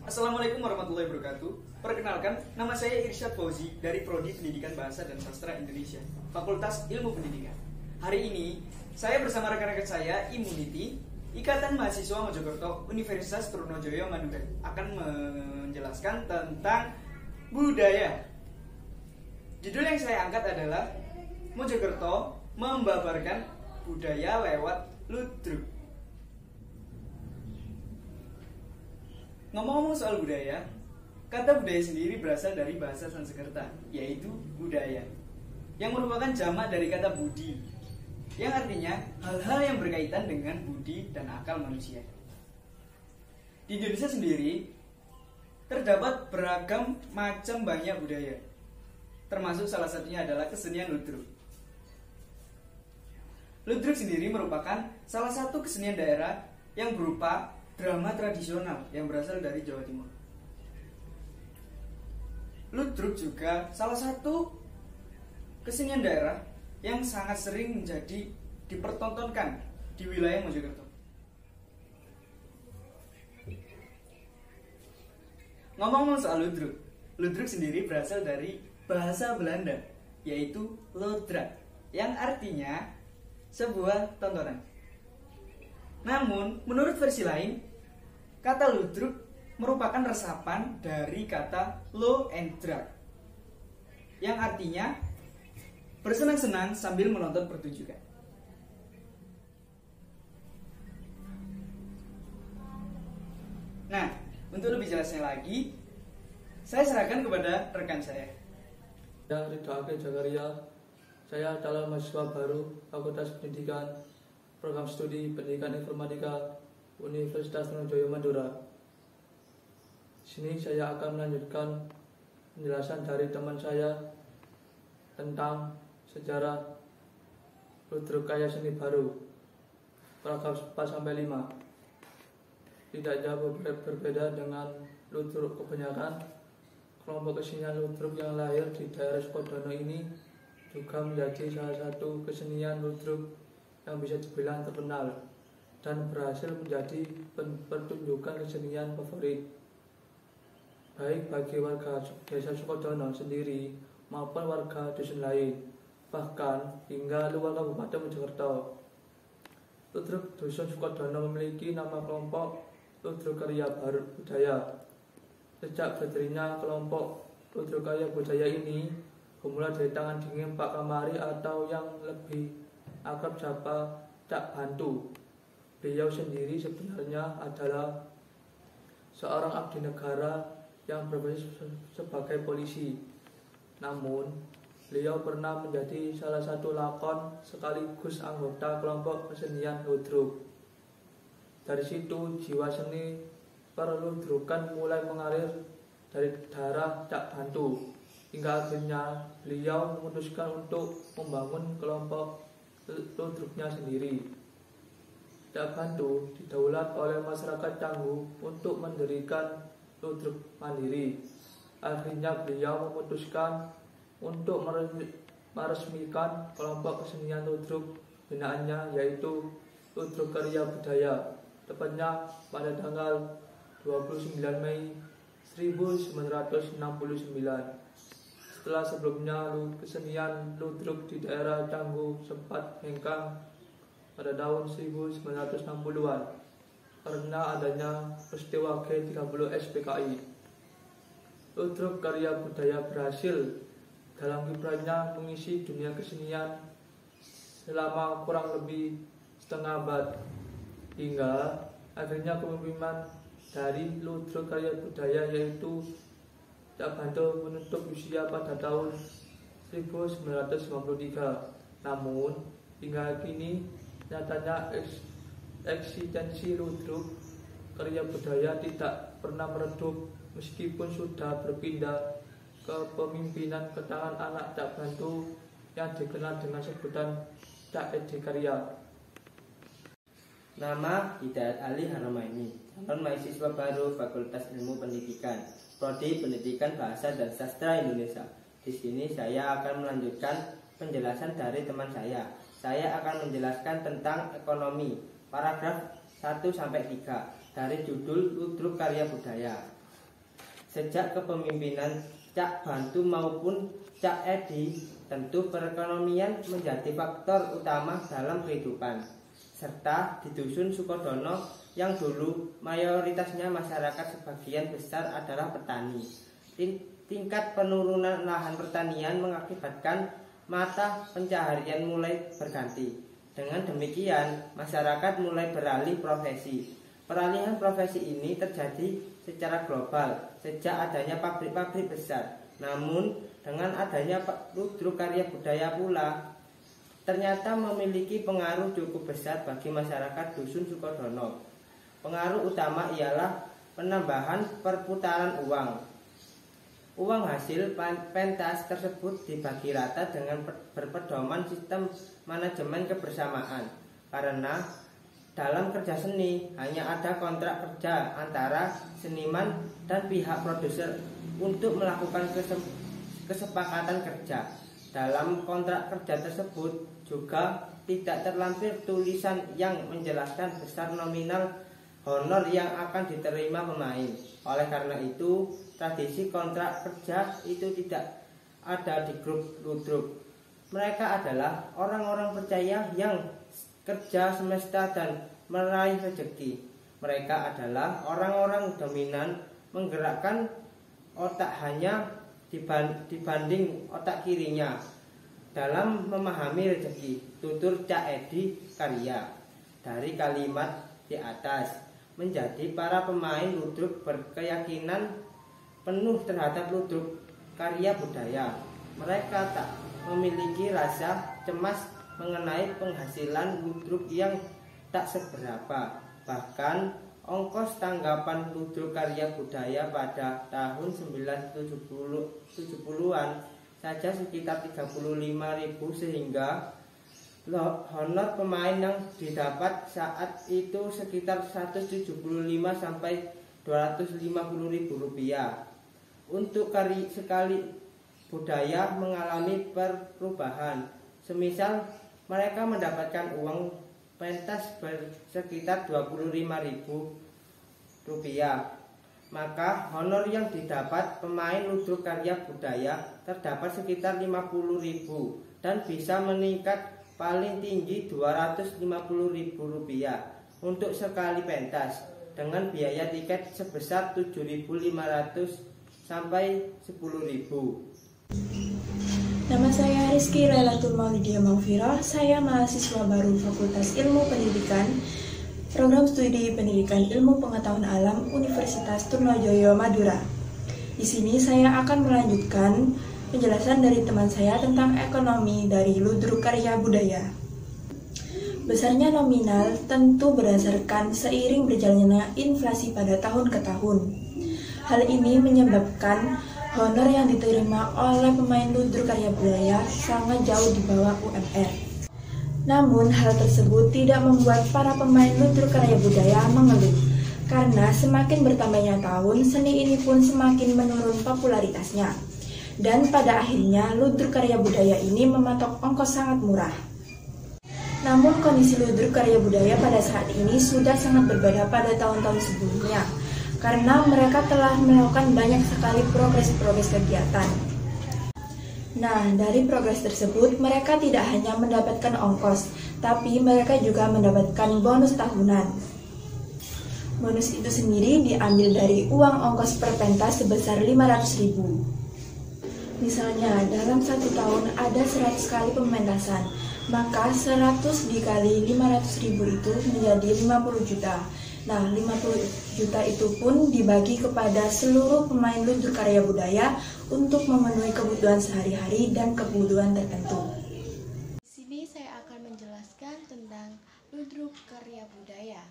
Assalamualaikum warahmatullahi wabarakatuh. Perkenalkan, nama saya Irsyad Fauzi dari Prodi Pendidikan Bahasa dan Sastra Indonesia, Fakultas Ilmu Pendidikan. Hari ini, saya bersama rekan-rekan saya, Immunity, Ikatan Mahasiswa Mojokerto, Universitas Trunojoyo Madura, akan menjelaskan tentang budaya. Judul yang saya angkat adalah Mojokerto Membabarkan Budaya Lewat Ludruk. Ngomong-ngomong soal budaya, kata budaya sendiri berasal dari bahasa Sanskerta, yaitu budaya, yang merupakan jamak dari kata budi, yang artinya hal-hal yang berkaitan dengan budi dan akal manusia. Di Indonesia sendiri, terdapat beragam macam banyak budaya, termasuk salah satunya adalah kesenian ludruk. Ludruk sendiri merupakan salah satu kesenian daerah yang berupa drama tradisional yang berasal dari Jawa Timur. Ludruk juga salah satu kesenian daerah yang sangat sering menjadi dipertontonkan di wilayah Mojokerto. Ngomong-ngomong soal ludruk, ludruk sendiri berasal dari bahasa Belanda, yaitu lodrat, yang artinya sebuah tontonan. Namun, menurut versi lain, kata ludruk merupakan resapan dari kata lo and drag, yang artinya bersenang-senang sambil menonton pertunjukan. Nah, untuk lebih jelasnya lagi, saya serahkan kepada rekan saya. Ridho Akil Jakaria, saya adalah mahasiswa baru Fakultas Pendidikan Program Studi Pendidikan Informatika Universitas Trunojoyo Madura. Di sini saya akan melanjutkan penjelasan dari teman saya tentang sejarah ludruk karya seni baru, paragraf 4-5. Tidak jauh berbeda dengan ludruk kebanyakan, kelompok kesenian ludruk yang lahir di daerah Sukodono ini juga menjadi salah satu kesenian ludruk yang bisa dibilang terkenal dan berhasil menjadi pertunjukan kesenian favorit baik bagi warga desa Sukodono sendiri maupun warga dusun lain, bahkan hingga luar Kabupaten Mojokerto. Ludruk dusun Sukodono memiliki nama kelompok ludruk karya budaya. Sejak berdirinya kelompok ludruk karya budaya ini bermula dari tangan dingin Pak Kamari atau yang lebih akrab sapa Cak Bantu. Beliau sendiri sebenarnya adalah seorang abdi negara yang berprofesi sebagai polisi. Namun, beliau pernah menjadi salah satu lakon sekaligus anggota kelompok kesenian ludruk. Dari situ, jiwa seni perludrukan mulai mengalir dari darah Cak Bantu, hingga akhirnya beliau memutuskan untuk membangun kelompok ludruknya sendiri. Cak Bantu didaulat oleh masyarakat Canggu untuk mendirikan ludruk mandiri. Akhirnya beliau memutuskan untuk meresmikan kelompok kesenian ludruk binaannya, yaitu Ludruk Karya Budaya, tepatnya pada tanggal 29 Mei 1969. Setelah sebelumnya kesenian ludruk di daerah Canggu sempat hengkang pada tahun 1960-an karena adanya peristiwa G30 SPKI. Ludruk Karya Budaya berhasil dalam kiprahnya mengisi dunia kesenian selama kurang lebih setengah abad, hingga akhirnya kepemimpinan dari Ludruk Karya Budaya yaitu Cak Bantu menutup usia pada tahun 1993. Namun, hingga kini nyatanya eksistensi ludruk karya budaya tidak pernah meredup meskipun sudah berpindah ke pemimpinan ke tangan anak Cak Bantu yang dikenal dengan sebutan Cak Edi Karya. Nama Hidayat Ali Haramaini, calon mahasiswa baru Fakultas Ilmu Pendidikan, Prodi Pendidikan Bahasa dan Sastra Indonesia. Di sini saya akan melanjutkan penjelasan dari teman saya. Saya akan menjelaskan tentang ekonomi, paragraf 1-3 dari judul Ludruk Karya Budaya. Sejak kepemimpinan Cak Bantu maupun Cak Edi, tentu perekonomian menjadi faktor utama dalam kehidupan. Serta di Dusun Sukodono yang dulu mayoritasnya masyarakat sebagian besar adalah petani. Tingkat penurunan lahan pertanian mengakibatkan mata pencaharian mulai berganti. Dengan demikian, masyarakat mulai beralih profesi. Peralihan profesi ini terjadi secara global sejak adanya pabrik-pabrik besar. Namun, dengan adanya ludruk karya budaya pula, ternyata memiliki pengaruh cukup besar bagi masyarakat Dusun Sukodono. Pengaruh utama ialah penambahan perputaran uang. Uang hasil pentas tersebut dibagi rata dengan berpedoman sistem manajemen kebersamaan. Karena dalam kerja seni hanya ada kontrak kerja antara seniman dan pihak produser untuk melakukan kesepakatan kerja. Dalam kontrak kerja tersebut juga tidak terlampir tulisan yang menjelaskan besar nominal honor yang akan diterima pemain. Oleh karena itu, tradisi kontrak kerja itu tidak ada di grup ludruk. Mereka adalah orang-orang percaya yang kerja semesta dan meraih rezeki. Mereka adalah orang-orang dominan menggerakkan otak hanya dibanding otak kirinya dalam memahami rezeki. Tutur Cak Edi Karya. Dari kalimat di atas, menjadi para pemain ludruk berkeyakinan penuh terhadap ludruk karya budaya. Mereka tak memiliki rasa cemas mengenai penghasilan ludruk yang tak seberapa. Bahkan ongkos tanggapan ludruk karya budaya pada tahun 1970-an saja sekitar 35.000, sehingga honor pemain yang didapat saat itu sekitar 175 sampai 250.000 rupiah. Untuk sekali budaya mengalami perubahan, semisal mereka mendapatkan uang pentas sekitar 25.000 rupiah, maka honor yang didapat pemain ludruk karya budaya terdapat sekitar 50.000 dan bisa meningkat paling tinggi 250.000 rupiah untuk sekali pentas, dengan biaya tiket sebesar 7.500 sampai 10.000. Nama saya Rizky Lailatul Maulidia Maufira. Saya mahasiswa baru Fakultas Ilmu Pendidikan, Program Studi Pendidikan Ilmu Pengetahuan Alam Universitas Trunojoyo Madura. Di sini saya akan melanjutkan penjelasan dari teman saya tentang ekonomi dari ludruk karya budaya. Besarnya nominal tentu berdasarkan seiring berjalannya inflasi pada tahun ke tahun. Hal ini menyebabkan honor yang diterima oleh pemain ludruk karya budaya sangat jauh di bawah UMR. Namun hal tersebut tidak membuat para pemain ludruk karya budaya mengeluh, karena semakin bertambahnya tahun, seni ini pun semakin menurun popularitasnya. Dan pada akhirnya ludruk karya budaya ini mematok ongkos sangat murah. Namun kondisi ludruk karya budaya pada saat ini sudah sangat berbeda pada tahun-tahun sebelumnya, karena mereka telah melakukan banyak sekali progres kegiatan. Nah, dari progres tersebut mereka tidak hanya mendapatkan ongkos, tapi mereka juga mendapatkan bonus tahunan. Bonus itu sendiri diambil dari uang ongkos per pentas sebesar 500.000. Misalnya, dalam 1 tahun ada 100 kali pementasan, maka 100 dikali 500.000 itu menjadi 50 juta. Nah, 50 juta itu pun dibagi kepada seluruh pemain ludruk karya budaya untuk memenuhi kebutuhan sehari-hari dan kebutuhan tertentu. Di sini saya akan menjelaskan tentang ludruk karya budaya.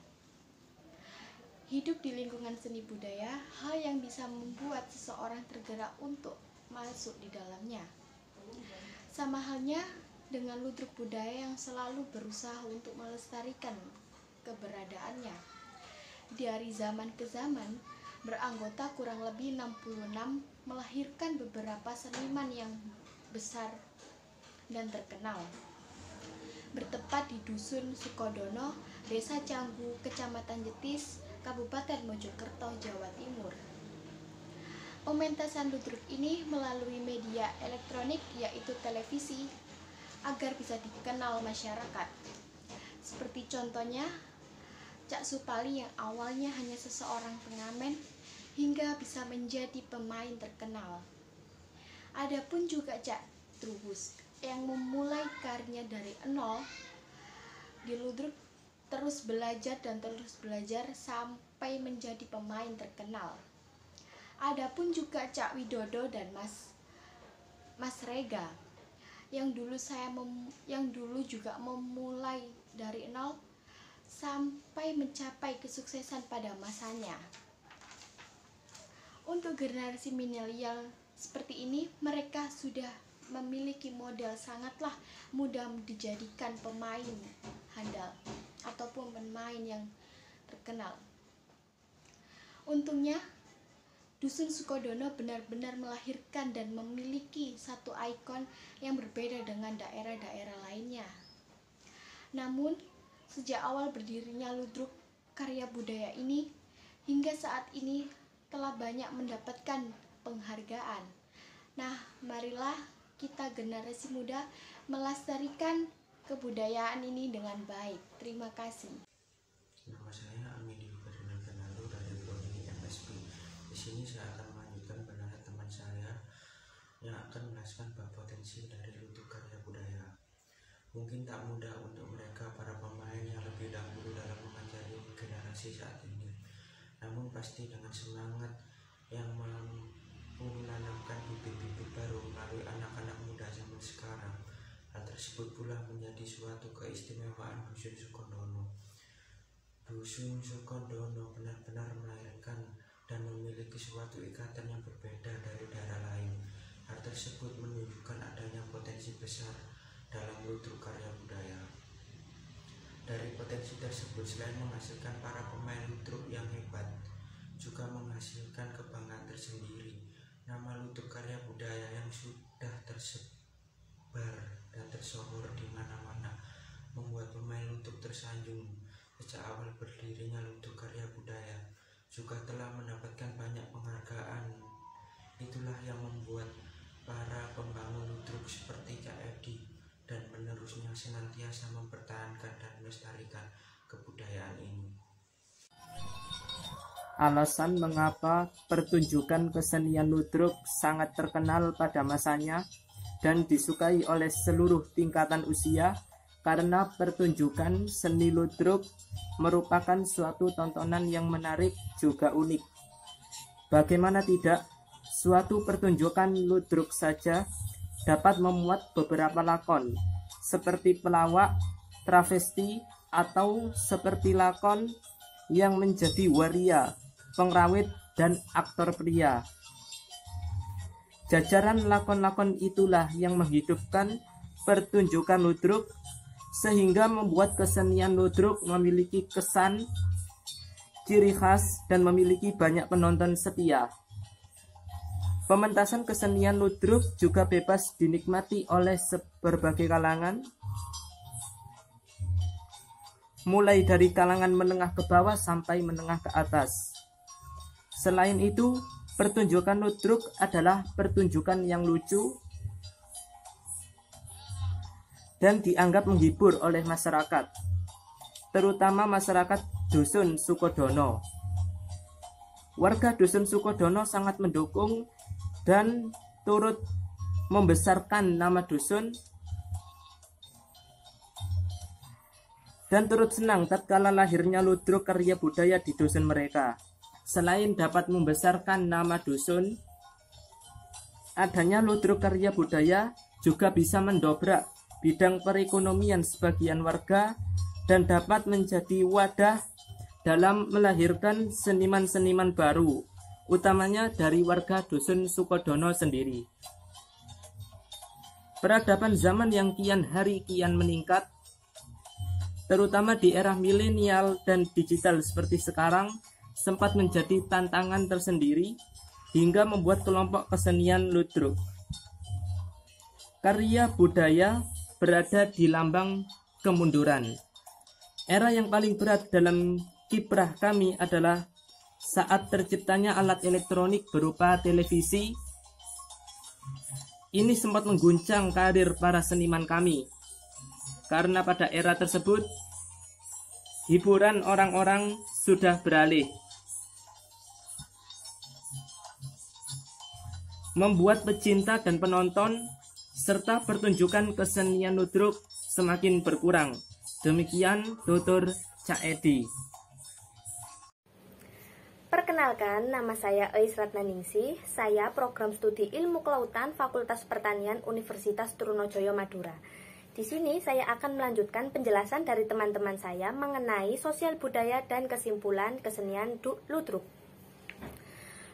Hidup di lingkungan seni budaya, hal yang bisa membuat seseorang tergerak untuk masuk di dalamnya. Sama halnya dengan ludruk budaya yang selalu berusaha untuk melestarikan keberadaannya. Dari zaman ke zaman, beranggota kurang lebih 66 melahirkan beberapa seniman yang besar dan terkenal. Bertepat di Dusun Sukodono, Desa Canggu, Kecamatan Jetis, Kabupaten Mojokerto, Jawa Timur. Pementasan ludruk ini melalui media elektronik yaitu televisi agar bisa dikenal masyarakat. Seperti contohnya Cak Supali yang awalnya hanya seseorang pengamen hingga bisa menjadi pemain terkenal. Adapun juga Cak Trubus yang memulai karirnya dari nol di ludruk, terus belajar dan terus belajar sampai menjadi pemain terkenal. Adapun juga Cak Widodo dan Mas Rega yang dulu juga memulai dari nol sampai mencapai kesuksesan pada masanya. Untuk generasi milenial seperti ini, mereka sudah memiliki modal sangatlah mudah dijadikan pemain handal ataupun pemain yang terkenal. Untungnya Dusun Sukodono benar-benar melahirkan dan memiliki satu ikon yang berbeda dengan daerah-daerah lainnya. Namun, sejak awal berdirinya ludruk karya budaya ini, hingga saat ini telah banyak mendapatkan penghargaan. Nah, marilah kita generasi muda melestarikan kebudayaan ini dengan baik. Terima kasih. Nama saya Amidi Ferdinand Fernando dari Prodi MSP. Di sini saya akan melanjutkan pendapat teman saya yang akan menjelaskan bahwa potensi dari ludruk karya budaya. Mungkin tak mudah untuk mereka para pemain yang lebih dahulu dalam mengajari generasi saat ini. Namun pasti dengan semangat yang mampu menanamkan bibit-bibit baru melalui anak-anak muda zaman sekarang. Hal tersebut pula menjadi suatu keistimewaan Dusun Sukodono. Dusun Sukodono benar-benar melahirkan dan memiliki suatu ikatan yang berbeda dari daerah lain. Hal tersebut menunjukkan adanya potensi besar dalam ludruk karya budaya. Dari potensi tersebut, selain menghasilkan para pemain ludruk yang hebat, juga menghasilkan kebanggaan tersendiri. Nama ludruk karya budaya yang sudah tersebar dan tersohor di mana-mana membuat pemain ludruk tersanjung. Sejak awal berdirinya ludruk karya budaya juga telah mendapatkan banyak penghargaan. Itulah yang membuat para pembangun ludruk seperti Cak Edi dan penerusnya senantiasa mempertahankan dan melestarikan kebudayaan ini. Alasan mengapa pertunjukan kesenian ludruk sangat terkenal pada masanya dan disukai oleh seluruh tingkatan usia karena pertunjukan seni ludruk merupakan suatu tontonan yang menarik juga unik. Bagaimana tidak, suatu pertunjukan ludruk saja dapat memuat beberapa lakon seperti pelawak, travesti, atau seperti lakon yang menjadi waria, pengrawit, dan aktor pria. Jajaran lakon-lakon itulah yang menghidupkan pertunjukan ludruk sehingga membuat kesenian ludruk memiliki kesan, ciri khas, dan memiliki banyak penonton setia. Pementasan kesenian ludruk juga bebas dinikmati oleh berbagai kalangan, mulai dari kalangan menengah ke bawah sampai menengah ke atas. Selain itu, pertunjukan ludruk adalah pertunjukan yang lucu dan dianggap menghibur oleh masyarakat, terutama masyarakat Dusun Sukodono. Warga Dusun Sukodono sangat mendukung dan turut membesarkan nama dusun dan turut senang tatkala lahirnya ludruk karya budaya di dusun mereka. Selain dapat membesarkan nama dusun, adanya ludruk karya budaya juga bisa mendobrak bidang perekonomian sebagian warga dan dapat menjadi wadah dalam melahirkan seniman-seniman baru, utamanya dari warga Dusun Sukodono sendiri. Peradaban zaman yang kian hari kian meningkat, terutama di era milenial dan digital seperti sekarang, sempat menjadi tantangan tersendiri hingga membuat kelompok kesenian ludruk karya budaya berada di lambang kemunduran. Era yang paling berat dalam kiprah kami adalah saat terciptanya alat elektronik berupa televisi, ini sempat mengguncang karir para seniman kami. Karena pada era tersebut, hiburan orang-orang sudah beralih. Membuat pecinta dan penonton serta pertunjukan kesenian ludruk semakin berkurang. Demikian Dr. Cak Edi. Perkenalkan, nama saya Eis Ratnaningsih. Saya program studi Ilmu Kelautan Fakultas Pertanian Universitas Trunojoyo Madura. Di sini saya akan melanjutkan penjelasan dari teman-teman saya mengenai sosial budaya dan kesimpulan kesenian ludruk.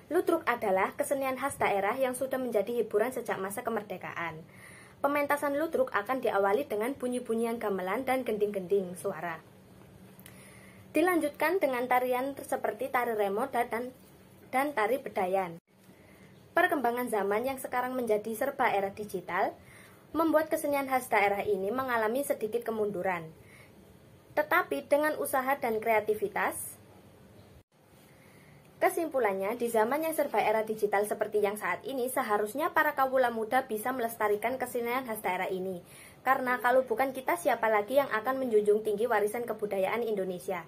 Ludruk adalah kesenian khas daerah yang sudah menjadi hiburan sejak masa kemerdekaan. Pementasan ludruk akan diawali dengan bunyi-bunyian gamelan dan gending-gending suara. Dilanjutkan dengan tarian seperti tari remo dan tari bedayan. Perkembangan zaman yang sekarang menjadi serba era digital membuat kesenian khas daerah ini mengalami sedikit kemunduran. Tetapi dengan usaha dan kreativitas, kesimpulannya, di zaman yang serba era digital seperti yang saat ini, seharusnya para kawula muda bisa melestarikan kesenian khas daerah ini. Karena kalau bukan kita, siapa lagi yang akan menjunjung tinggi warisan kebudayaan Indonesia?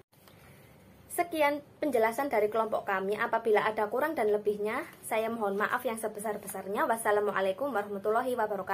Sekian penjelasan dari kelompok kami. Apabila ada kurang dan lebihnya, saya mohon maaf yang sebesar-besarnya. Wassalamualaikum warahmatullahi wabarakatuh.